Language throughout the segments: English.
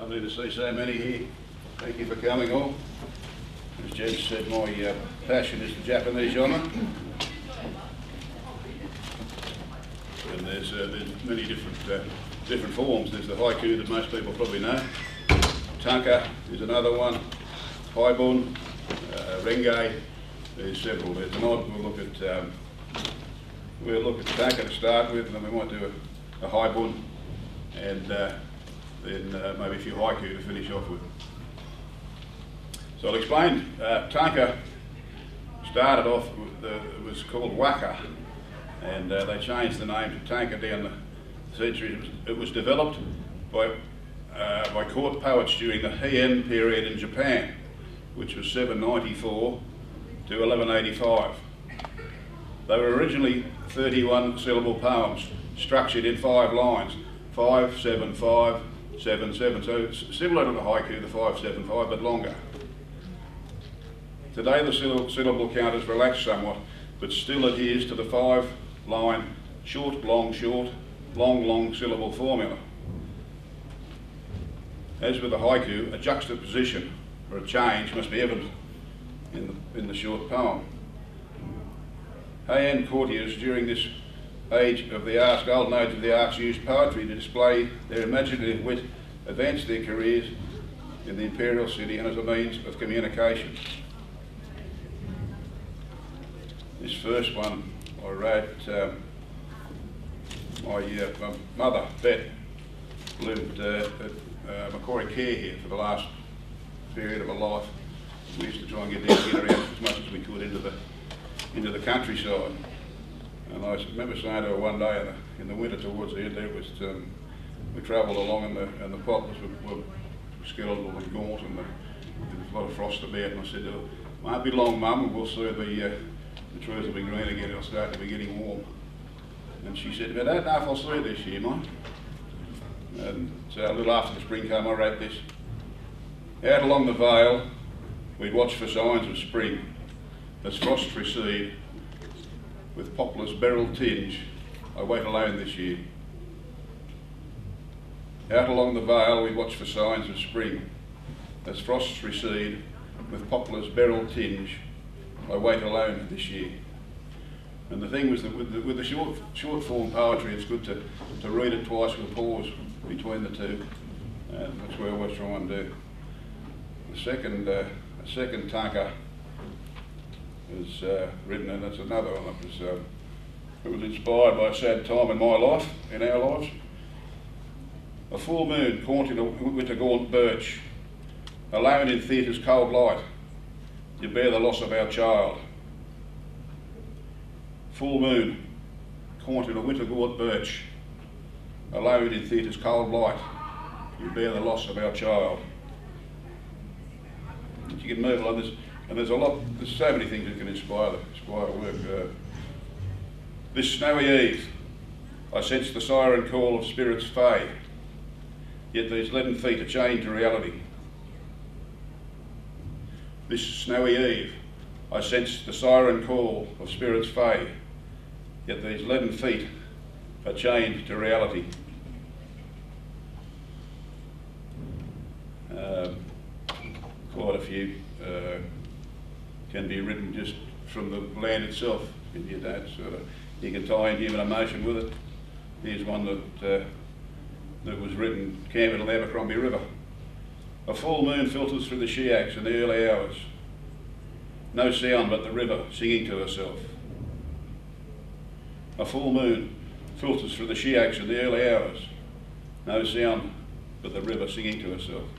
Lovely to see so many here. Thank you for coming all. As Jen said, my passion is the Japanese genre. And there's many different forms. There's the haiku that most people probably know. Tanka is another one. Haibun, Renge. There's several there. Tonight we'll look at Tanka to start with, and then we might do a Haibun, and then maybe a few haiku to finish off with. So I'll explain. Tanka started off with it was called Waka, and they changed the name to Tanka down the centuries. It was developed by court poets during the Heian period in Japan, which was 794 to 1185. They were originally 31 syllable poems structured in 5 lines, 5, 7, 5, 7, 7. So it's similar to the haiku, the 5, 7, 5, but longer. Today the syllable count has relaxed somewhat, but still adheres to the 5-line short, long syllable formula. As with the haiku, a juxtaposition or a change must be evident in the short poem. Heian courtiers during this golden age of the arts used poetry to display their imaginative wit, advance their careers in the imperial city, and as a means of communication. This first one I wrote, my mother, Bet, lived at Macquarie Care here for the last period of her life. We used to try and get her out as much as we could into the countryside. And I remember saying to her one day in the winter towards the end there, we travelled along and the poplars were skeletal and gaunt, and there was a lot of frost about, and I said to her, "Won't be long, Mum, and we'll see the trees will be green again, it'll start to be getting warm." And she said, "I don't know if I'll see it this year, Mum." And so a little after the spring came, I wrote this. Out along the vale, we'd watch for signs of spring, as frosts recede, with poplars beryl tinge, I wait alone this year. Out along the vale, we'd watch for signs of spring, as frosts recede, with poplars beryl tinge, I wait alone this year. And the thing was that with the short form poetry, it's good to read it twice with a pause between the two. That's what I always try and do. The second Tanka was written, and that's another one that was inspired by a sad time in my life, in our lives. A full moon caught in a winter gaunt birch, alone in theatre's cold light, you bear the loss of our child. Full moon caught in a winter gaunt birch, alone in theatre's cold light, you bear the loss of our child. You can move like this, and there's so many things that can inspire work. This snowy eve, I sense the siren call of spirits fey, yet these leaden feet are chained to reality. This snowy eve, I sense the siren call of spirits fey, yet these leaden feet are chained to reality. Quite a few can be written just from the land itself, if you don't you can tie in human emotion with it. Here's one that was written camping on the Abercrombie River. A full moon filters through the sheacs in the early hours. No sound but the river singing to herself. A full moon filters through the sheacs in the early hours. No sound but the river singing to herself.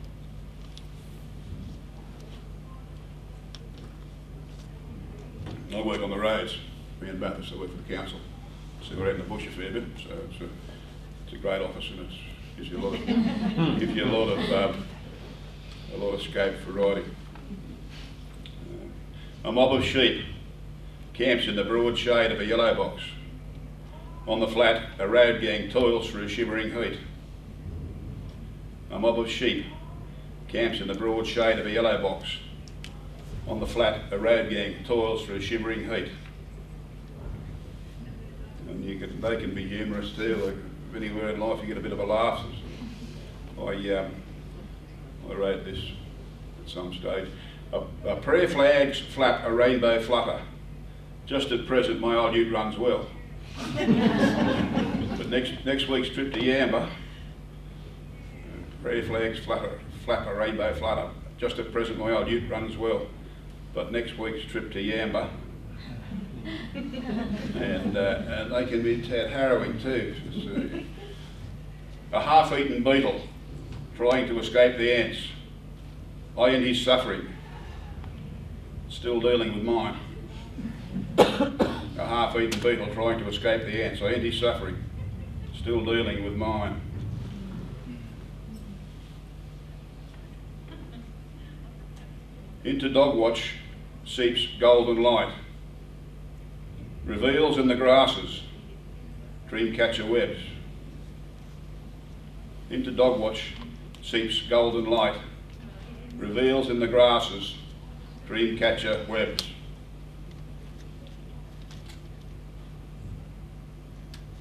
I work on the roads. Me in Bathurst, I work for the council. So we're out in the bush a fair bit. So it's a great office, and it gives you a lot of scope for riding. A mob of sheep camps in the broad shade of a yellow box. On the flat, a road gang toils through shivering heat. A mob of sheep camps in the broad shade of a yellow box. On the flat, a road gang toils through shivering heat. And they can be humorous too. Like anywhere in life, you get a bit of a laugh. I wrote this at some stage. A prayer flags flap, a rainbow flutter. Just at present my old ute runs well. But next week's trip to Yamba, prayer flags flap, a rainbow flutter. Just at present my old ute runs well. But next week's trip to Yamba, and they can be tad harrowing too. A half-eaten beetle trying to escape the ants. I end his suffering, still dealing with mine. A half-eaten beetle trying to escape the ants. I end his suffering, still dealing with mine. Into Dogwatch seeps golden light, reveals in the grasses dreamcatcher webs. Into Dogwatch seeps golden light, reveals in the grasses dreamcatcher webs.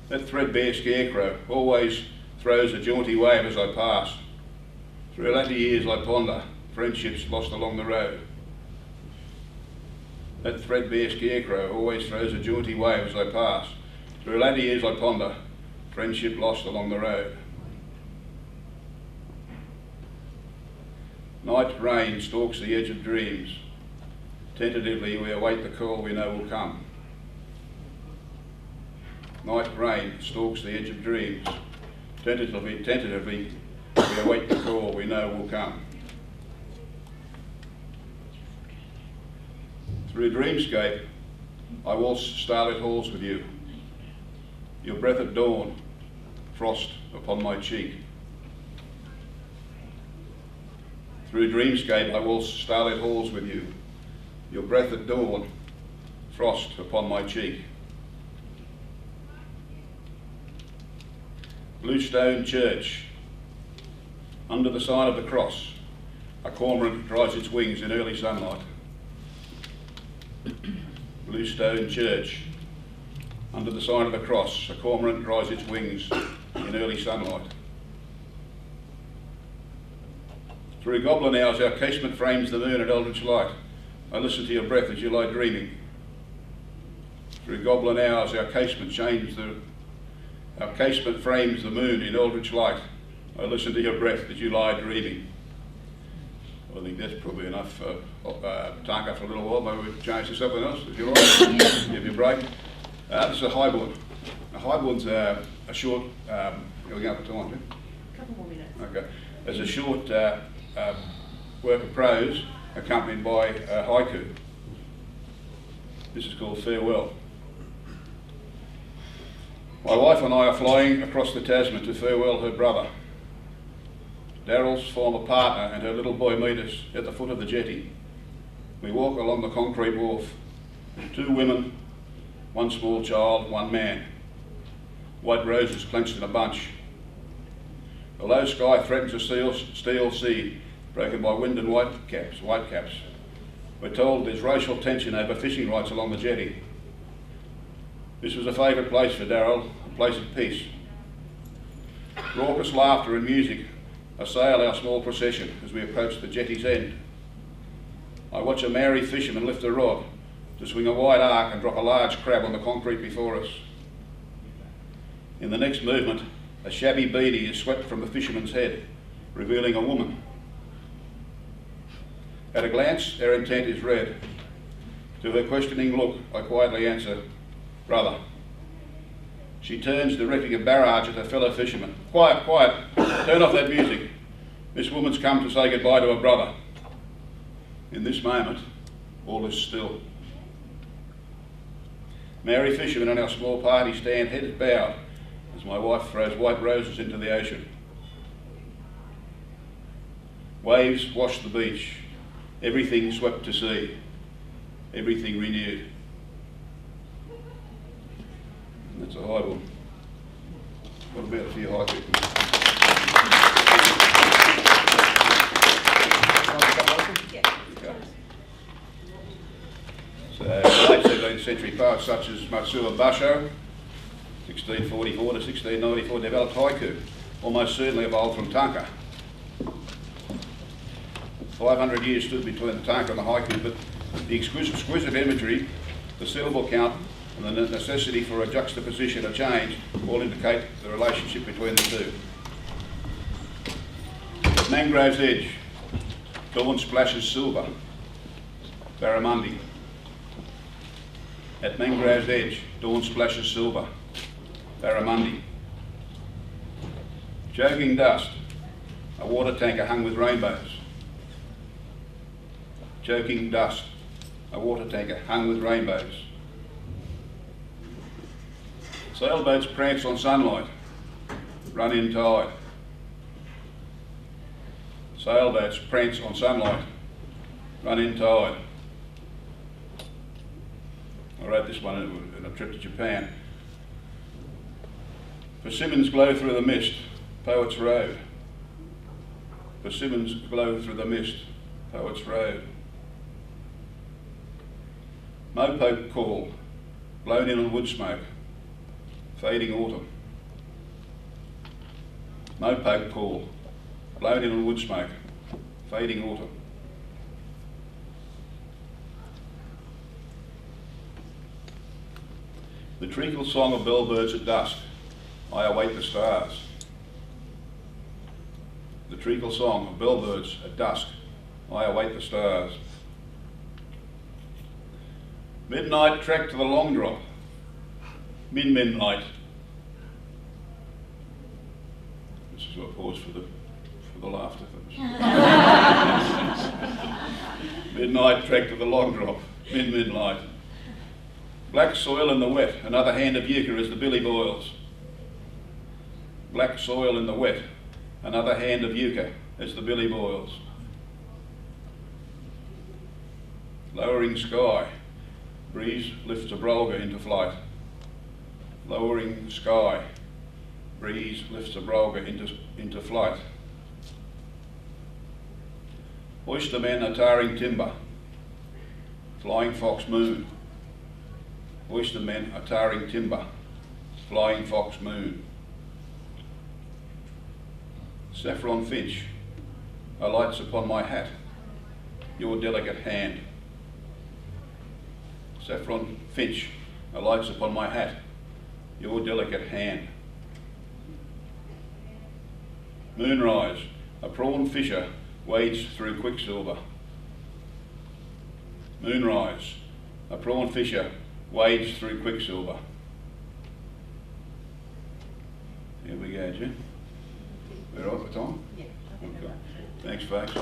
That threadbare scarecrow always throws a jaunty wave as I pass. Through latter years I ponder friendships lost along the road. That threadbare scarecrow always throws a jaunty wave as I pass. Through latter years I ponder friendship lost along the road. Night rain stalks the edge of dreams. Tentatively we await the call we know will come. Night rain stalks the edge of dreams. Tentatively we await the call we know will come. Through dreamscape, I waltz starlit halls with you. Your breath at dawn, frost upon my cheek. Through dreamscape, I waltz starlit halls with you. Your breath at dawn, frost upon my cheek. Bluestone Church. Under the sign of the cross, a cormorant dries its wings in early sunlight. Bluestone Church. Under the sign of the cross, a cormorant dries its wings in early sunlight. Through goblin hours our casement frames the moon at eldritch light. I listen to your breath as you lie dreaming. Through goblin hours our casement frames the moon in eldritch light. I listen to your breath as you lie dreaming. I think that's probably enough for Tanka for a little while. Maybe we'll change to something else, if you like. Give you a break. This is a highborn. A highborn's a short, are we going for time, too? A couple more minutes. Okay. There's a short work of prose accompanied by haiku. This is called Farewell. My wife and I are flying across the Tasman to farewell her brother. Daryl's former partner and her little boy meet us at the foot of the jetty. We walk along the concrete wharf. 2 women, 1 small child, 1 man. White roses clenched in a bunch. The low sky threatens a steel sea, broken by wind and white caps. We're told there's racial tension over fishing rights along the jetty. This was a favourite place for Daryl, a place of peace. Raucous laughter and music assail our small procession as we approach the jetty's end. I watch a Maori fisherman lift a rod to swing a wide arc and drop a large crab on the concrete before us. In the next movement, a shabby beady is swept from the fisherman's head, revealing a woman. At a glance, her intent is read. To her questioning look, I quietly answer, "Brother." She turns, directing a barrage at her fellow fishermen. "Quiet, quiet, turn off that music. This woman's come to say goodbye to her brother." In this moment, all is still. Maori fishermen and our small party stand heads bowed as my wife throws white roses into the ocean. Waves wash the beach, everything swept to sea, everything renewed. And that's a high one. What about a few high people? So, late 17th century poets such as Matsuo Basho, 1644 to 1694, developed haiku, almost certainly evolved from Tanka. 500 years stood between the tank and the haiku, but the exquisite imagery, the syllable count, and the necessity for a juxtaposition, a change, all indicate the relationship between the two. At Mangrove's edge, dawn splashes silver, barramundi. At Mangrove's edge, dawn splashes silver, barramundi. Choking dust, a water tanker hung with rainbows. Choking dust, a water tanker hung with rainbows. Sailboats prance on sunlight, run in tide. Sailboats prance on sunlight, run in tide. I wrote this one in a trip to Japan. Persimmons glow through the mist, Poets Road. Persimmons glow through the mist, Poets Road. Mopoke call, blown in on wood smoke, fading autumn. Mopoke call, blown in on wood smoke, fading autumn. The treacle song of bellbirds at dusk, I await the stars. The treacle song of bellbirds at dusk, I await the stars. Midnight trek to the long drop, midnight. This is a pause for the laughter. Midnight trek to the long drop, midnight. Black soil in the wet, another hand of euchre as the billy boils. Black soil in the wet, another hand of euchre as the billy boils. Lowering sky, breeze lifts a brolga into flight. Lowering sky, breeze lifts a brolga into flight. Oystermen are tarring timber, flying fox moon. Oystermen are tarring timber, flying fox moon. Saffron finch alights upon my hat, your delicate hand. Saffron finch alights upon my hat, your delicate hand. Moonrise, a prawn fisher wades through quicksilver. Moonrise, a prawn fisher wades through quicksilver. Here we go, Jim. We're off for time? Yeah. Okay. Thanks, folks.